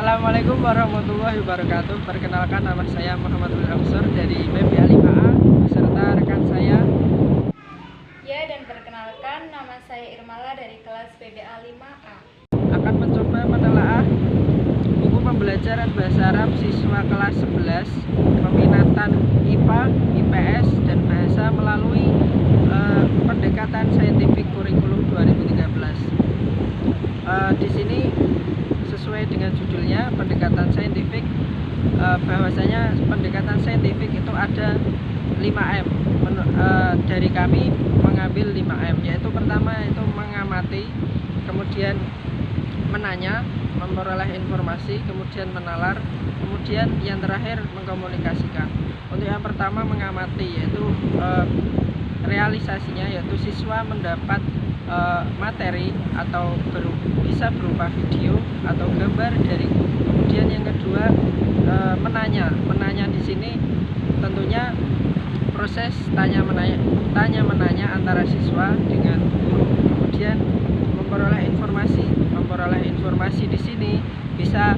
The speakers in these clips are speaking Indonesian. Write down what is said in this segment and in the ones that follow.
Assalamualaikum warahmatullahi wabarakatuh. Perkenalkan, nama saya Muhammad Al-Amsur dari PBA 5A beserta rekan saya. Ya, dan perkenalkan, nama saya Irmala dari kelas PBA 5A. Akan mencoba menelaah buku pembelajaran bahasa Arab siswa kelas 11 peminatan IPA, IPS, dan bahasa melalui pendekatan saintifik kurikulum 2013. Di sini sesuai dengan judulnya pendekatan saintifik, bahwasanya pendekatan saintifik itu ada 5M. Dari kami mengambil 5M, yaitu pertama itu mengamati, kemudian menanya, memperoleh informasi, kemudian menalar, kemudian yang terakhir mengkomunikasikan. Untuk yang pertama mengamati, yaitu realisasinya, yaitu siswa mendapat materi atau bisa berupa video atau gambar dari. Kemudian yang kedua menanya di sini tentunya proses tanya menanya antara siswa dengan guru. Kemudian memperoleh informasi di sini bisa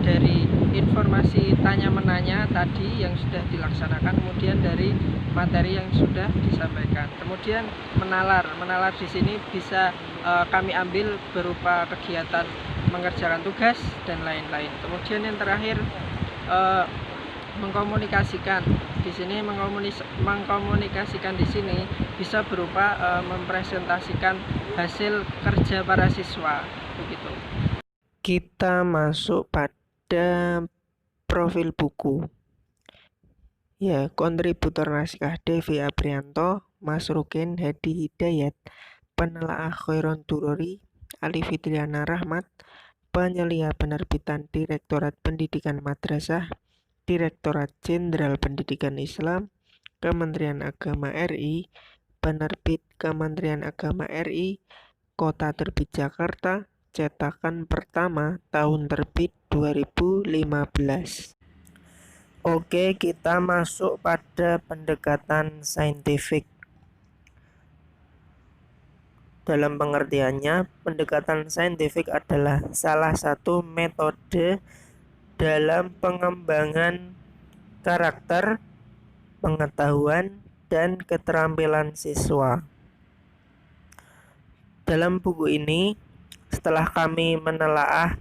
dari informasi tanya menanya tadi yang sudah dilaksanakan, kemudian dari materi yang sudah disampaikan. Kemudian menalar di sini bisa kami ambil berupa kegiatan mengerjakan tugas dan lain-lain. Kemudian yang terakhir mengkomunikasikan. Di sini mengkomunikasikan di sini bisa berupa mempresentasikan hasil kerja para siswa, begitu. Kita masuk pada profil buku. Ya, kontributor naskah Devi Aprianto, Mas Rukin Hadi Hidayat, penelaah Khairon Durori, Ali Fitriana Rahmat, penyelia penerbitan Direktorat Pendidikan Madrasah, Direktorat Jenderal Pendidikan Islam, Kementerian Agama RI, penerbit Kementerian Agama RI, Kota Terbit Jakarta, cetakan pertama tahun terbit 2015. Oke, kita masuk pada pendekatan saintifik. Dalam pengertiannya, pendekatan saintifik adalah salah satu metode dalam pengembangan karakter, pengetahuan, dan keterampilan siswa. Dalam buku ini, setelah kami menelaah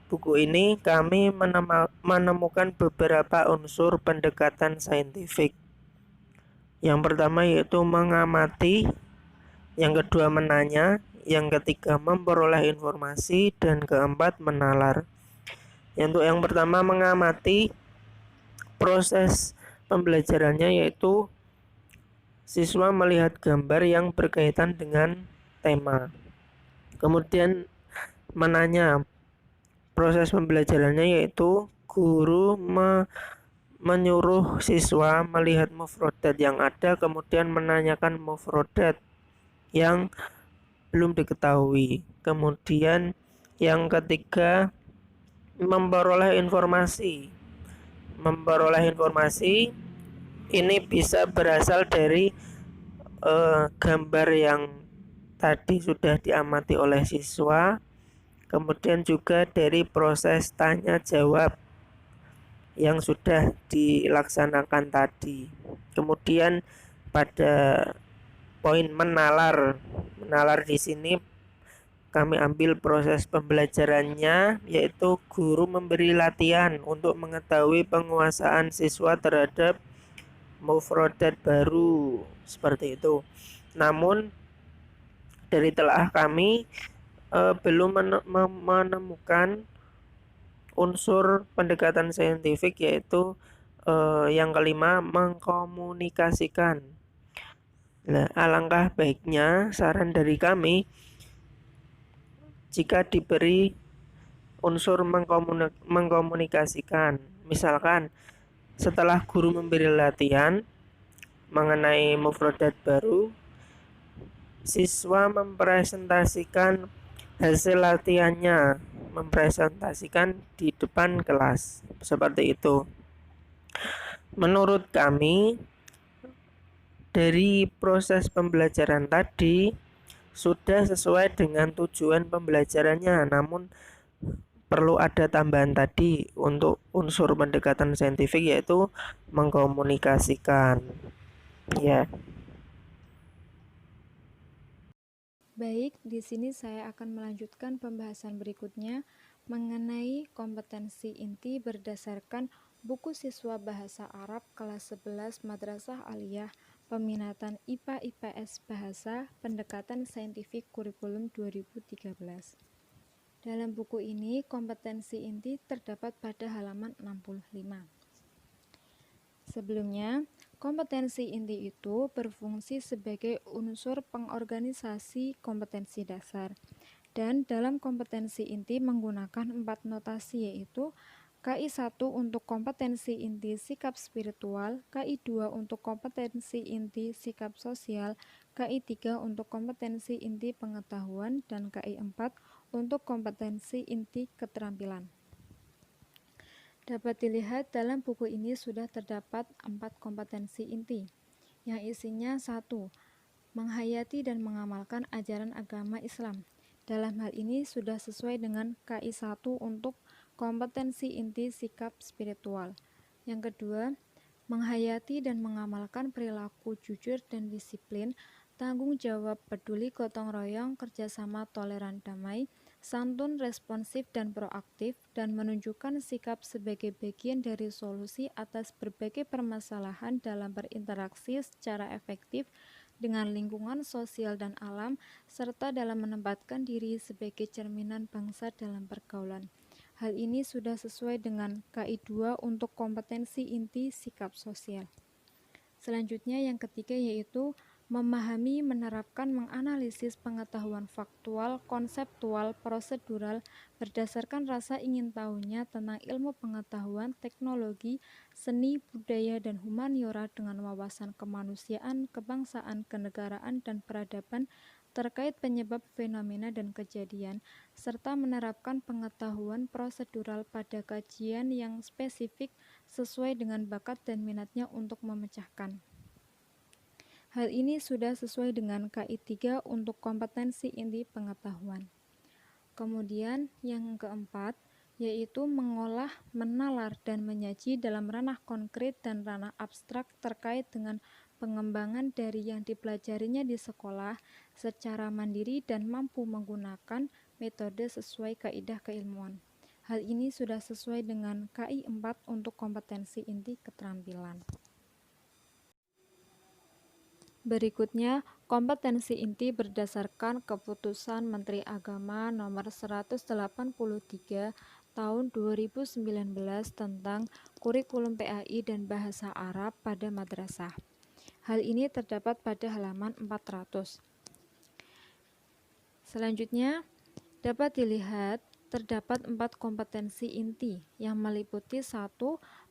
buku ini, kami menemukan beberapa unsur pendekatan saintifik. Yang pertama yaitu mengamati, yang kedua menanya, yang ketiga memperoleh informasi, dan keempat menalar. Untuk yang pertama mengamati, proses pembelajarannya yaitu siswa melihat gambar yang berkaitan dengan tema. Kemudian menanya, proses pembelajarannya yaitu guru menyuruh siswa melihat mufrodat yang ada, kemudian menanyakan mufrodat yang belum diketahui. Kemudian yang ketiga memperoleh informasi. Ini bisa berasal dari gambar yang tadi sudah diamati oleh siswa, kemudian juga dari proses tanya jawab yang sudah dilaksanakan tadi. Kemudian pada poin menalar di sini kami ambil proses pembelajarannya, yaitu guru memberi latihan untuk mengetahui penguasaan siswa terhadap mufrodat baru, seperti itu. Namun dari telah kami belum menemukan unsur pendekatan saintifik, yaitu yang kelima mengkomunikasikan. Nah, alangkah baiknya saran dari kami jika diberi unsur mengkomunikasikan. Misalkan setelah guru memberi latihan mengenai mufrodat baru, siswa mempresentasikan hasil latihannya, mempresentasikan di depan kelas, seperti itu. Menurut kami, dari proses pembelajaran tadi sudah sesuai dengan tujuan pembelajarannya, namun perlu ada tambahan tadi untuk unsur pendekatan saintifik, yaitu mengkomunikasikan. Ya. Baik, di sini saya akan melanjutkan pembahasan berikutnya mengenai kompetensi inti berdasarkan buku siswa Bahasa Arab kelas 11 Madrasah Aliyah Peminatan IPA IPS Bahasa Pendekatan Saintifik Kurikulum 2013. Dalam buku ini, kompetensi inti terdapat pada halaman 65. Sebelumnya, kompetensi inti itu berfungsi sebagai unsur pengorganisasi kompetensi dasar. Dan dalam kompetensi inti menggunakan 4 notasi, yaitu KI1 untuk kompetensi inti sikap spiritual, KI2 untuk kompetensi inti sikap sosial, KI3 untuk kompetensi inti pengetahuan, dan KI4 untuk kompetensi inti keterampilan. Dapat dilihat dalam buku ini sudah terdapat 4 kompetensi inti, yang isinya 1. Menghayati dan mengamalkan ajaran agama Islam. Dalam hal ini sudah sesuai dengan KI1 untuk kompetensi inti sikap spiritual. Yang kedua, menghayati dan mengamalkan perilaku jujur dan disiplin, tanggung jawab, peduli, gotong royong, kerjasama, toleran, damai, santun, responsif, dan proaktif, dan menunjukkan sikap sebagai bagian dari solusi atas berbagai permasalahan dalam berinteraksi secara efektif dengan lingkungan sosial dan alam, serta dalam menempatkan diri sebagai cerminan bangsa dalam pergaulan. Hal ini sudah sesuai dengan KI2 untuk kompetensi inti sikap sosial. Selanjutnya yang ketiga yaitu memahami, menerapkan, menganalisis pengetahuan faktual, konseptual, prosedural berdasarkan rasa ingin tahunya tentang ilmu pengetahuan, teknologi, seni, budaya, dan humaniora dengan wawasan kemanusiaan, kebangsaan, kenegaraan, dan peradaban terkait penyebab fenomena dan kejadian, serta menerapkan pengetahuan prosedural pada kajian yang spesifik sesuai dengan bakat dan minatnya untuk memecahkan. Hal ini sudah sesuai dengan KI3 untuk kompetensi inti pengetahuan. Kemudian yang keempat, yaitu mengolah, menalar, dan menyaji dalam ranah konkret dan ranah abstrak terkait dengan pengembangan dari yang dipelajarinya di sekolah secara mandiri dan mampu menggunakan metode sesuai kaidah keilmuan. Hal ini sudah sesuai dengan KI4 untuk kompetensi inti keterampilan. Berikutnya, kompetensi inti berdasarkan Keputusan Menteri Agama Nomor 183 Tahun 2019 tentang Kurikulum PAI dan Bahasa Arab pada Madrasah. Hal ini terdapat pada halaman 400. Selanjutnya, dapat dilihat terdapat 4 kompetensi inti yang meliputi 1.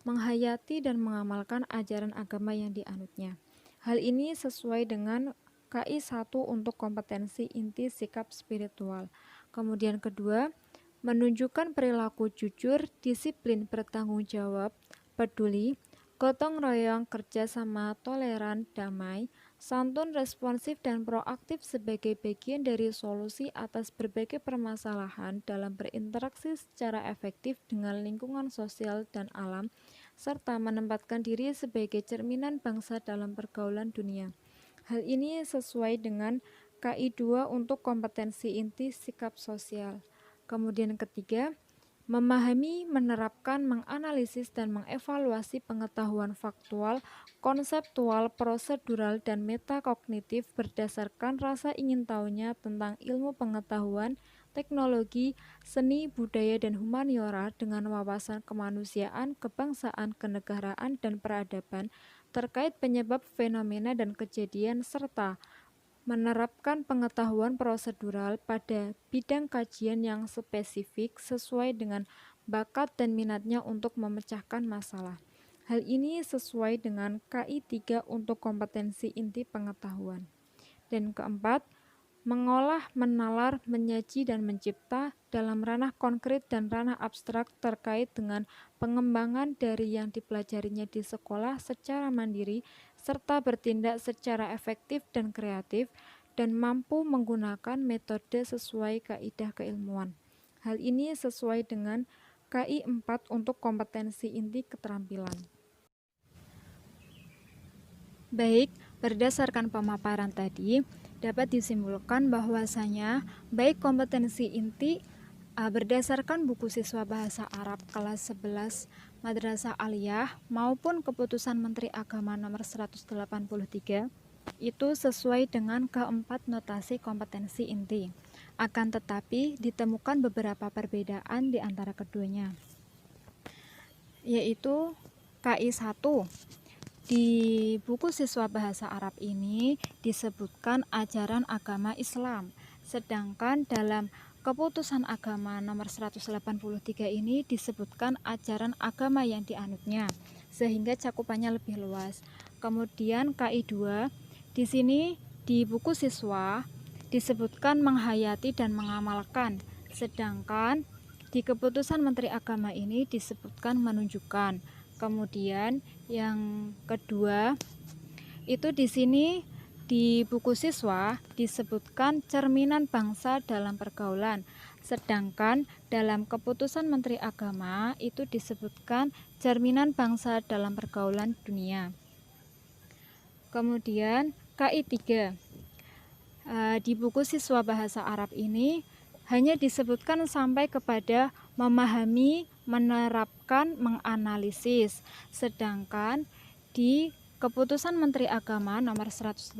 Menghayati dan mengamalkan ajaran agama yang dianutnya. Hal ini sesuai dengan KI1 untuk kompetensi inti sikap spiritual. Kemudian kedua, menunjukkan perilaku jujur, disiplin, bertanggung jawab, peduli, gotong royong, kerjasama, toleran, damai, santun, responsif, dan proaktif sebagai bagian dari solusi atas berbagai permasalahan dalam berinteraksi secara efektif dengan lingkungan sosial dan alam, serta menempatkan diri sebagai cerminan bangsa dalam pergaulan dunia. Hal ini sesuai dengan KI2 untuk kompetensi inti sikap sosial. Kemudian ketiga, memahami, menerapkan, menganalisis, dan mengevaluasi pengetahuan faktual, konseptual, prosedural, dan metakognitif berdasarkan rasa ingin tahunya tentang ilmu pengetahuan, teknologi, seni, budaya, dan humaniora dengan wawasan kemanusiaan, kebangsaan, kenegaraan, dan peradaban terkait penyebab fenomena dan kejadian, serta menerapkan pengetahuan prosedural pada bidang kajian yang spesifik sesuai dengan bakat dan minatnya untuk memecahkan masalah. Hal ini sesuai dengan KI3 untuk kompetensi inti pengetahuan. Dan keempat, mengolah, menalar, menyaji, dan mencipta dalam ranah konkret dan ranah abstrak terkait dengan pengembangan dari yang dipelajarinya di sekolah secara mandiri, serta bertindak secara efektif dan kreatif, dan mampu menggunakan metode sesuai kaidah keilmuan. Hal ini sesuai dengan KI 4 untuk kompetensi inti keterampilan. Baik, berdasarkan pemaparan tadi, dapat disimpulkan bahwasanya baik kompetensi inti berdasarkan buku siswa bahasa Arab kelas 11 Madrasah Aliyah maupun keputusan Menteri Agama nomor 183 itu sesuai dengan keempat notasi kompetensi inti. Akan tetapi ditemukan beberapa perbedaan di antara keduanya, yaitu KI 1. Di buku siswa bahasa Arab ini disebutkan ajaran agama Islam, sedangkan dalam keputusan agama nomor 183 ini disebutkan ajaran agama yang dianutnya, sehingga cakupannya lebih luas. Kemudian KI 2, di sini di buku siswa disebutkan menghayati dan mengamalkan, sedangkan di keputusan Menteri Agama ini disebutkan menunjukkan. Kemudian yang kedua itu di sini di buku siswa disebutkan cerminan bangsa dalam pergaulan, sedangkan dalam keputusan Menteri Agama itu disebutkan cerminan bangsa dalam pergaulan dunia. Kemudian KI 3, di buku siswa bahasa Arab ini hanya disebutkan sampai kepada memahami, menerapkan, menganalisis, sedangkan di keputusan Menteri Agama nomor 183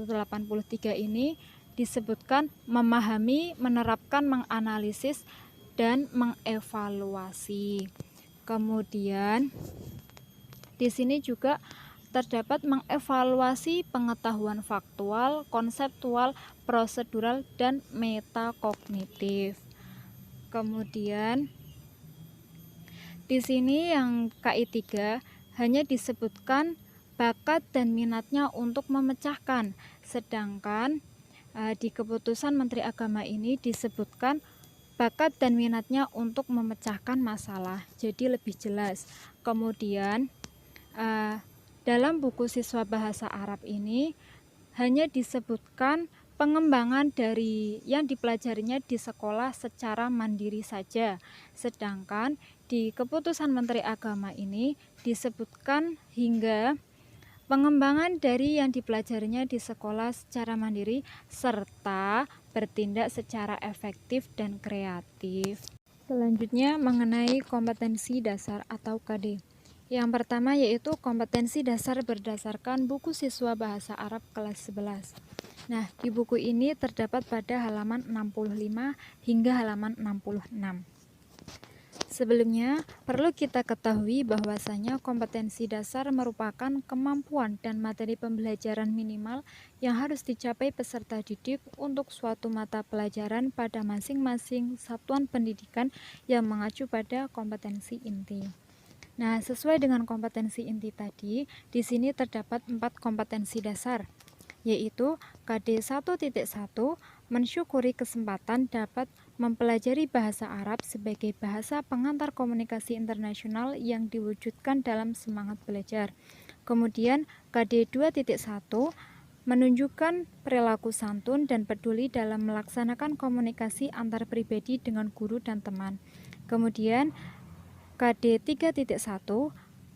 ini disebutkan memahami, menerapkan, menganalisis, dan mengevaluasi. Kemudian di sini juga terdapat mengevaluasi pengetahuan faktual, konseptual, prosedural, dan metakognitif. Kemudian di sini yang KI 3 hanya disebutkan bakat dan minatnya untuk memecahkan, sedangkan di keputusan Menteri Agama ini disebutkan bakat dan minatnya untuk memecahkan masalah, jadi lebih jelas. Kemudian dalam buku siswa bahasa Arab ini hanya disebutkan pengembangan dari yang dipelajarinya di sekolah secara mandiri saja, sedangkan di keputusan Menteri Agama ini disebutkan hingga pengembangan dari yang dipelajarinya di sekolah secara mandiri serta bertindak secara efektif dan kreatif. Selanjutnya mengenai kompetensi dasar atau KD. Yang pertama yaitu kompetensi dasar berdasarkan buku siswa bahasa Arab kelas 11. Nah, di buku ini terdapat pada halaman 65 hingga halaman 66. Sebelumnya, perlu kita ketahui bahwasanya kompetensi dasar merupakan kemampuan dan materi pembelajaran minimal yang harus dicapai peserta didik untuk suatu mata pelajaran pada masing-masing satuan pendidikan yang mengacu pada kompetensi inti. Nah, sesuai dengan kompetensi inti tadi, di sini terdapat 4 kompetensi dasar, yaitu KD 1.1 mensyukuri kesempatan dapat mempelajari bahasa Arab sebagai bahasa pengantar komunikasi internasional yang diwujudkan dalam semangat belajar. Kemudian KD 2.1 menunjukkan perilaku santun dan peduli dalam melaksanakan komunikasi antar pribadi dengan guru dan teman. Kemudian KD 3.1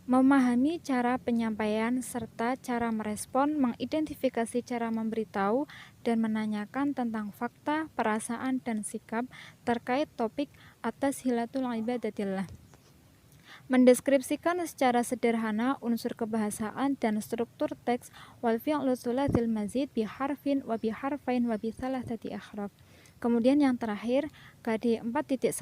memahami cara penyampaian serta cara merespon, mengidentifikasi cara memberitahu dan menanyakan tentang fakta, perasaan, dan sikap terkait topik atas hilatul ibadatillah. Mendeskripsikan secara sederhana unsur kebahasaan dan struktur teks wal fi'lu tsulatsal mazid bi harfin wa bi harfain wa bi thalathati ahraf. Kemudian yang terakhir KD 4.1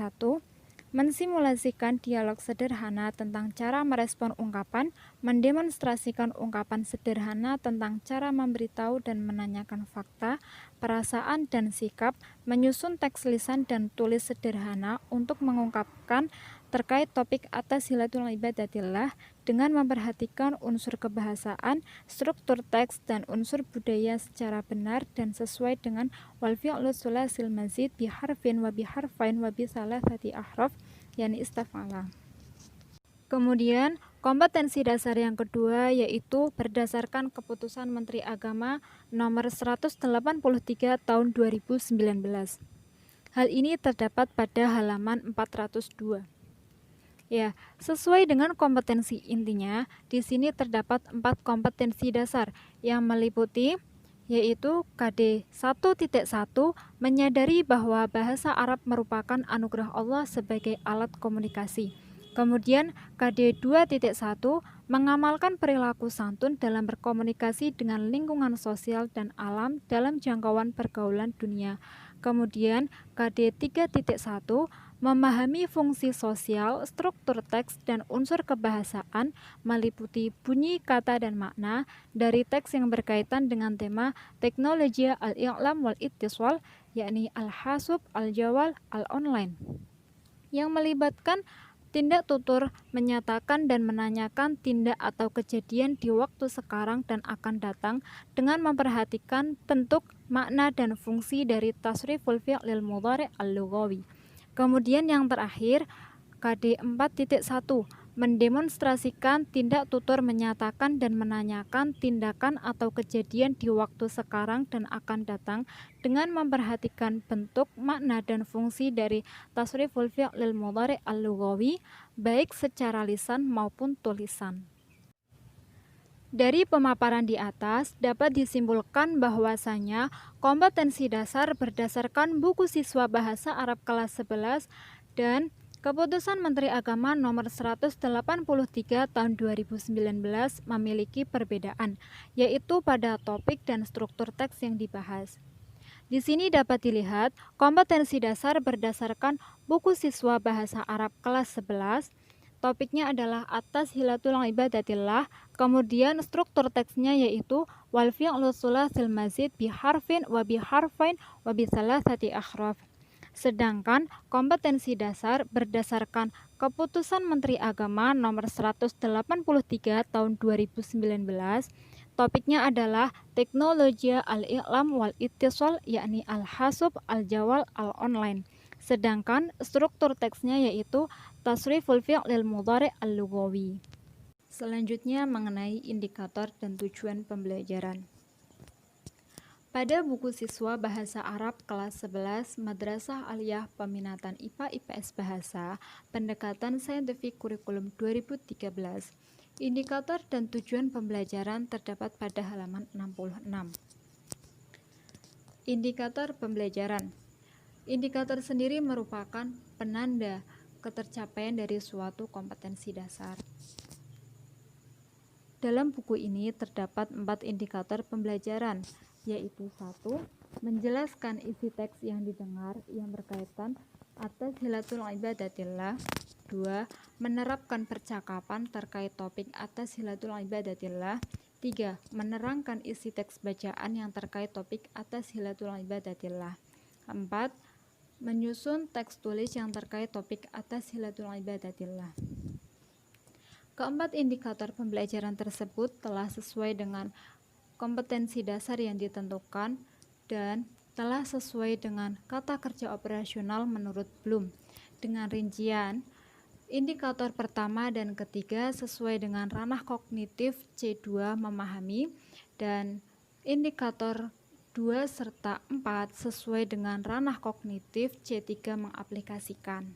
mensimulasikan dialog sederhana tentang cara merespon ungkapan, mendemonstrasikan ungkapan sederhana tentang cara memberitahu dan menanyakan fakta, perasaan dan sikap, menyusun teks lisan dan tulis sederhana untuk mengungkapkan terkait topik atas hilatul ibadatillah dengan memperhatikan unsur kebahasaan, struktur teks, dan unsur budaya secara benar dan sesuai dengan wal fi'lu tsulasil mazid bi harfin wa bi harfain wa bi thalathati ahraf yani istafala. Kemudian kompetensi dasar yang kedua yaitu berdasarkan keputusan Menteri Agama nomor 183 tahun 2019. Hal ini terdapat pada halaman 402. Ya, sesuai dengan kompetensi intinya, di sini terdapat 4 kompetensi dasar yang meliputi yaitu KD 1.1 menyadari bahwa bahasa Arab merupakan anugerah Allah sebagai alat komunikasi. Kemudian KD 2.1 mengamalkan perilaku santun dalam berkomunikasi dengan lingkungan sosial dan alam dalam jangkauan pergaulan dunia. Kemudian KD 3.1 memahami fungsi sosial, struktur teks, dan unsur kebahasaan meliputi bunyi, kata, dan makna dari teks yang berkaitan dengan tema teknologi al-i'lam wal-ittisal, yakni al-hasub, al-jawal, al-online, yang melibatkan tindak tutur, menyatakan dan menanyakan tindak atau kejadian di waktu sekarang dan akan datang dengan memperhatikan bentuk, makna, dan fungsi dari tasriful fi'lil mudhari' al-lughawi. Kemudian yang terakhir, KD 4.1 mendemonstrasikan tindak tutur menyatakan dan menanyakan tindakan atau kejadian di waktu sekarang dan akan datang dengan memperhatikan bentuk, makna, dan fungsi dari tasriful fi'lil mudhari' al-lughawi baik secara lisan maupun tulisan. Dari pemaparan di atas dapat disimpulkan bahwasanya kompetensi dasar berdasarkan buku siswa bahasa Arab kelas 11 dan Keputusan Menteri Agama Nomor 183 Tahun 2019 memiliki perbedaan, yaitu pada topik dan struktur teks yang dibahas. Di sini dapat dilihat kompetensi dasar berdasarkan buku siswa bahasa Arab kelas 11. Topiknya adalah atas hilatul ibadatillah, kemudian struktur teksnya yaitu wal fi'lu tsulasil mazid bi harfin wa bi harfain wa bi thalathati akhraf. Sedangkan kompetensi dasar berdasarkan Keputusan Menteri Agama Nomor 183 Tahun 2019, topiknya adalah teknologi al-i'lam wal ittisal, yakni al-hasub, al-jawal, al-online. Sedangkan struktur teksnya yaitu tasriful fi'lil mudhari' al-lughawi. Selanjutnya mengenai indikator dan tujuan pembelajaran. Pada buku siswa bahasa Arab kelas 11 Madrasah Aliyah Peminatan IPA IPS Bahasa Pendekatan Saintifik Kurikulum 2013, indikator dan tujuan pembelajaran terdapat pada halaman 66. Indikator pembelajaran. Indikator sendiri merupakan penanda ketercapaian dari suatu kompetensi dasar. Dalam buku ini terdapat 4 indikator pembelajaran, yaitu 1. Menjelaskan isi teks yang didengar yang berkaitan atas hilatul ibadatillah. 2. Menerapkan percakapan terkait topik atas hilatul ibadatillah. 3. Menerangkan isi teks bacaan yang terkait topik atas hilatul ibadatillah. 4. Menyusun teks tulis yang terkait topik atas hilatul ibadatillah. Keempat indikator pembelajaran tersebut telah sesuai dengan kompetensi dasar yang ditentukan dan telah sesuai dengan kata kerja operasional menurut Bloom. Dengan rincian, indikator pertama dan ketiga sesuai dengan ranah kognitif C2 memahami, dan indikator 2 serta 4 sesuai dengan ranah kognitif C3 mengaplikasikan.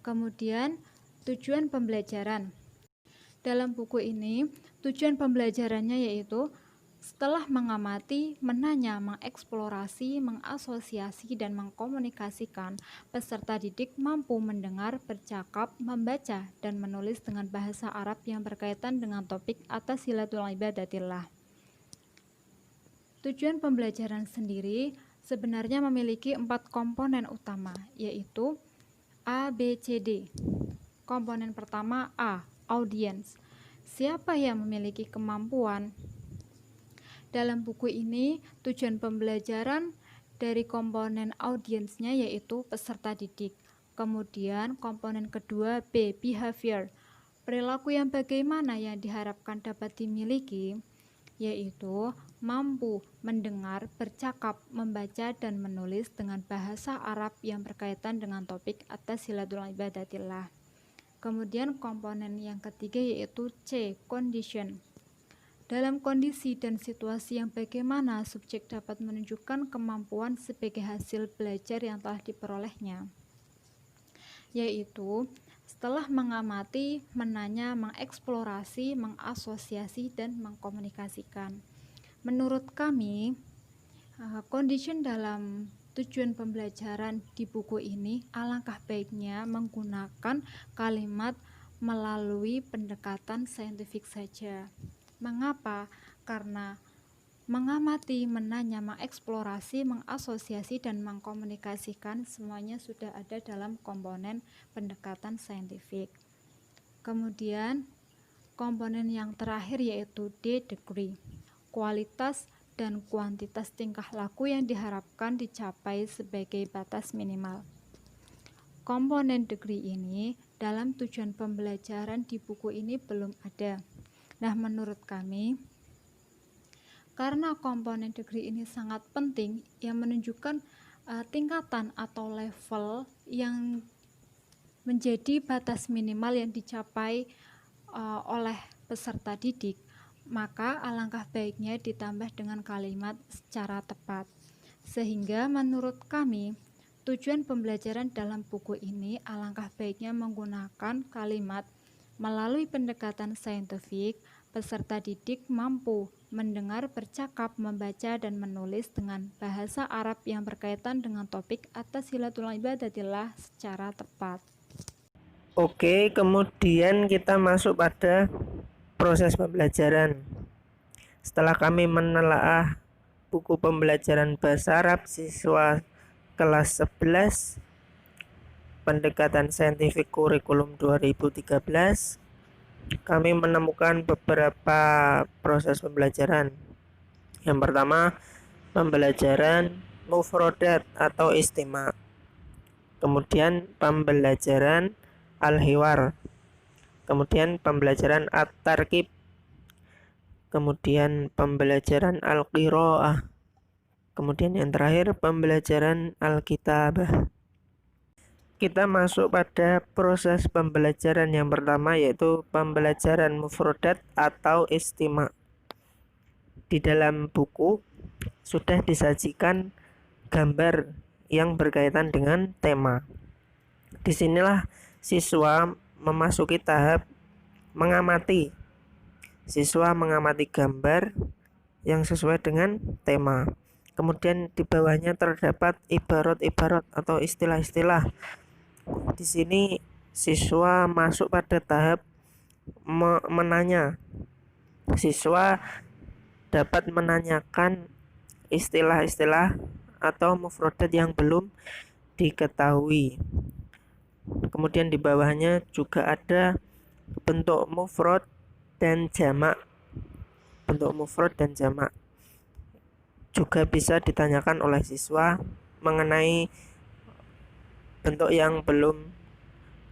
Kemudian, tujuan pembelajaran. Dalam buku ini, tujuan pembelajarannya yaitu setelah mengamati, menanya, mengeksplorasi, mengasosiasi, dan mengkomunikasikan, peserta didik mampu mendengar, bercakap, membaca, dan menulis dengan bahasa Arab yang berkaitan dengan topik atas hilatul ibadatillah. Tujuan pembelajaran sendiri sebenarnya memiliki 4 komponen utama, yaitu A, B, C, D. Komponen pertama A, audiens. Siapa yang memiliki kemampuan? Dalam buku ini, tujuan pembelajaran dari komponen audiensnya yaitu peserta didik. Kemudian komponen kedua B, behavior. Perilaku yang bagaimana yang diharapkan dapat dimiliki, yaitu mampu mendengar, bercakap, membaca, dan menulis dengan bahasa Arab yang berkaitan dengan topik atas hilatul ibadatillah. Kemudian komponen yang ketiga yaitu C, condition. Dalam kondisi dan situasi yang bagaimana subjek dapat menunjukkan kemampuan sebagai hasil belajar yang telah diperolehnya, yaitu setelah mengamati, menanya, mengeksplorasi, mengasosiasi, dan mengkomunikasikan. Menurut kami, condition dalam tujuan pembelajaran di buku ini alangkah baiknya menggunakan kalimat melalui pendekatan saintifik saja. Mengapa? Karena mengamati, menanya, mengeksplorasi, mengasosiasi, dan mengkomunikasikan semuanya sudah ada dalam komponen pendekatan saintifik. Kemudian komponen yang terakhir yaitu D, degree, kualitas dan kuantitas tingkah laku yang diharapkan dicapai sebagai batas minimal. Komponen degree ini dalam tujuan pembelajaran di buku ini belum ada. Nah, menurut kami, karena komponen degree ini sangat penting yang menunjukkan tingkatan atau level yang menjadi batas minimal yang dicapai oleh peserta didik, maka alangkah baiknya ditambah dengan kalimat secara tepat. Sehingga menurut kami, tujuan pembelajaran dalam buku ini alangkah baiknya menggunakan kalimat melalui pendekatan saintifik, peserta didik mampu mendengar, bercakap, membaca, dan menulis dengan bahasa Arab yang berkaitan dengan topik at-tashilatul ibadatillah secara tepat. Oke, kemudian kita masuk pada proses pembelajaran. Setelah kami menelaah buku pembelajaran bahasa Arab siswa kelas 11 pendekatan saintifik kurikulum 2013, kami menemukan beberapa proses pembelajaran. Yang pertama, pembelajaran mufrodat atau istima. Kemudian pembelajaran al-hiwar. Kemudian pembelajaran at-tarkib. Kemudian pembelajaran al-qiraah. Kemudian yang terakhir pembelajaran al-kitabah. Kita masuk pada proses pembelajaran yang pertama, yaitu pembelajaran mufrodat atau istima. Di dalam buku sudah disajikan gambar yang berkaitan dengan tema. Disinilah siswa memasuki tahap mengamati. Siswa mengamati gambar yang sesuai dengan tema. Kemudian di bawahnya terdapat ibarat-ibarat atau istilah-istilah. Di sini siswa masuk pada tahap menanya. Siswa dapat menanyakan istilah-istilah atau mufrodat yang belum diketahui. Kemudian di bawahnya juga ada bentuk mufrad dan jamak. Bentuk mufrad dan jamak juga bisa ditanyakan oleh siswa mengenai bentuk yang belum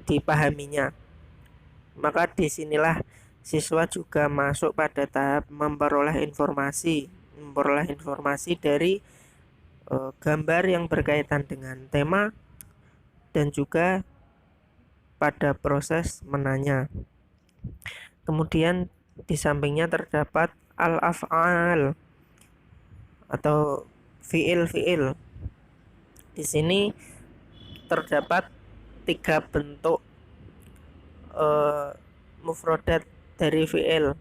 dipahaminya. Maka disinilah siswa juga masuk pada tahap memperoleh informasi dari gambar yang berkaitan dengan tema dan juga pada proses menanya. Kemudian di sampingnya terdapat al-af'al atau fiil-fiil. Di sini terdapat 3 bentuk mufrodat dari fiil.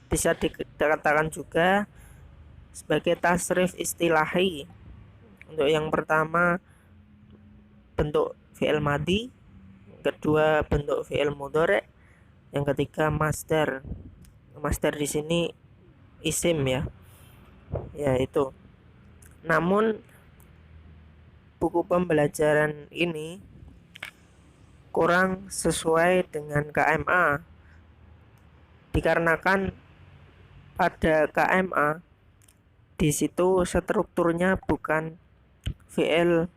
Bisa dikatakan juga sebagai tasrif istilahi. Untuk yang pertama bentuk fiil madi, yang kedua bentuk fiil mudhari, yang ketiga masdar. Masdar di sini isim ya. Ya itu. Namun buku pembelajaran ini kurang sesuai dengan KMA, dikarenakan pada KMA di situ strukturnya bukan fiil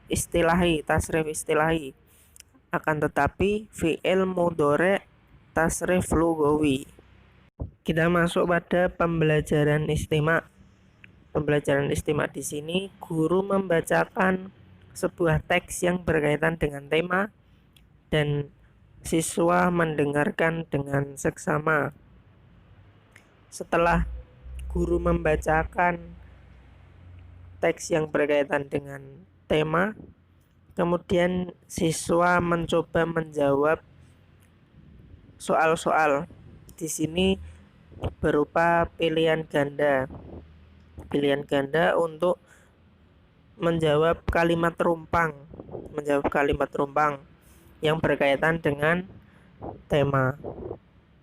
istilahi, tasrif istilahi, akan tetapi fiil mudhari tasrif lughawi. Kita masuk pada pembelajaran istima. Pembelajaran istima di sini guru membacakan sebuah teks yang berkaitan dengan tema dan Siswa mendengarkan dengan seksama. Setelah guru membacakan teks yang berkaitan dengan tema, kemudian siswa mencoba menjawab soal-soal. Di sini berupa pilihan ganda. Pilihan ganda untuk menjawab kalimat rumpang yang berkaitan dengan tema.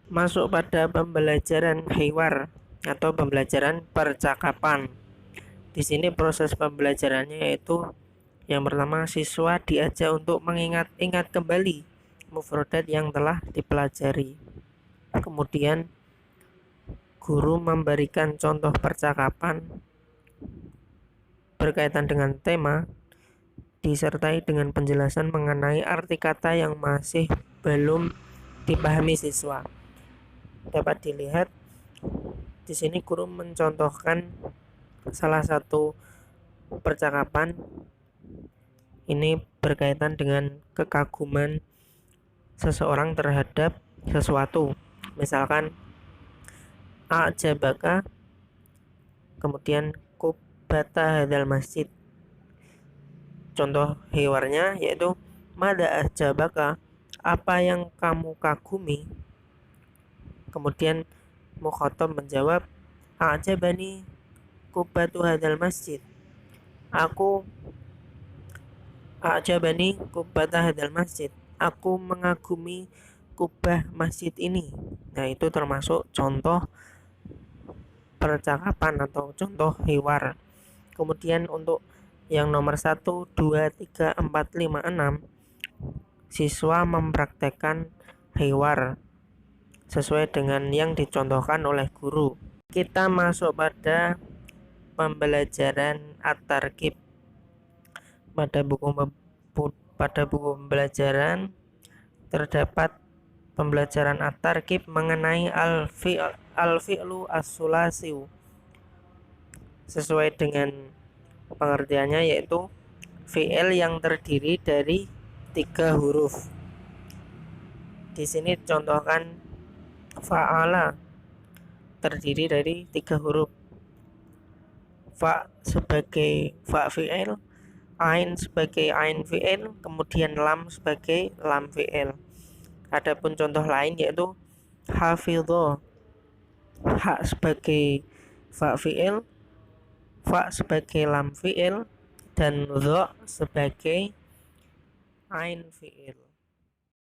Masuk pada pembelajaran hiwar atau pembelajaran percakapan. Di sini proses pembelajarannya yaitu yang pertama, siswa diajak untuk mengingat-ingat kembali mufradat yang telah dipelajari. Kemudian guru memberikan contoh percakapan berkaitan dengan tema disertai dengan penjelasan mengenai arti kata yang masih belum dipahami siswa. Dapat dilihat di sini guru mencontohkan salah satu percakapan ini berkaitan dengan kekaguman seseorang terhadap sesuatu. Misalkan a'jabaka, kemudian kubbata hadal masjid. Contoh hiwarnya yaitu mada a'jabaka, apa yang kamu kagumi? Kemudian mukhatab menjawab a'jabani kubbatu hadal masjid. A'jabani kubbata hadal masjid. Aku mengagumi kubah masjid ini. Nah, itu termasuk contoh percakapan atau contoh hiwar. Kemudian untuk yang nomor 1, 2, 3, 4, 5, 6 siswa mempraktekkan hiwar sesuai dengan yang dicontohkan oleh guru. Kita masuk pada pembelajaran at-tarkib. Pada buku pembelajaran terdapat pembelajaran at-tarkib mengenai al-fi'lu as-sulasiu sesuai dengan pengertiannya yaitu fi'il yang terdiri dari 3 huruf. Di sini contohkan fa'ala terdiri dari 3 huruf. Fa sebagai fa fi'il, ain sebagai ain fi'il, kemudian lam sebagai lam fi'il. Adapun contoh lain yaitu hafidho, ha sebagai fa fi'il, fa sebagai lam fi'il, dan dho sebagai ain fi'il.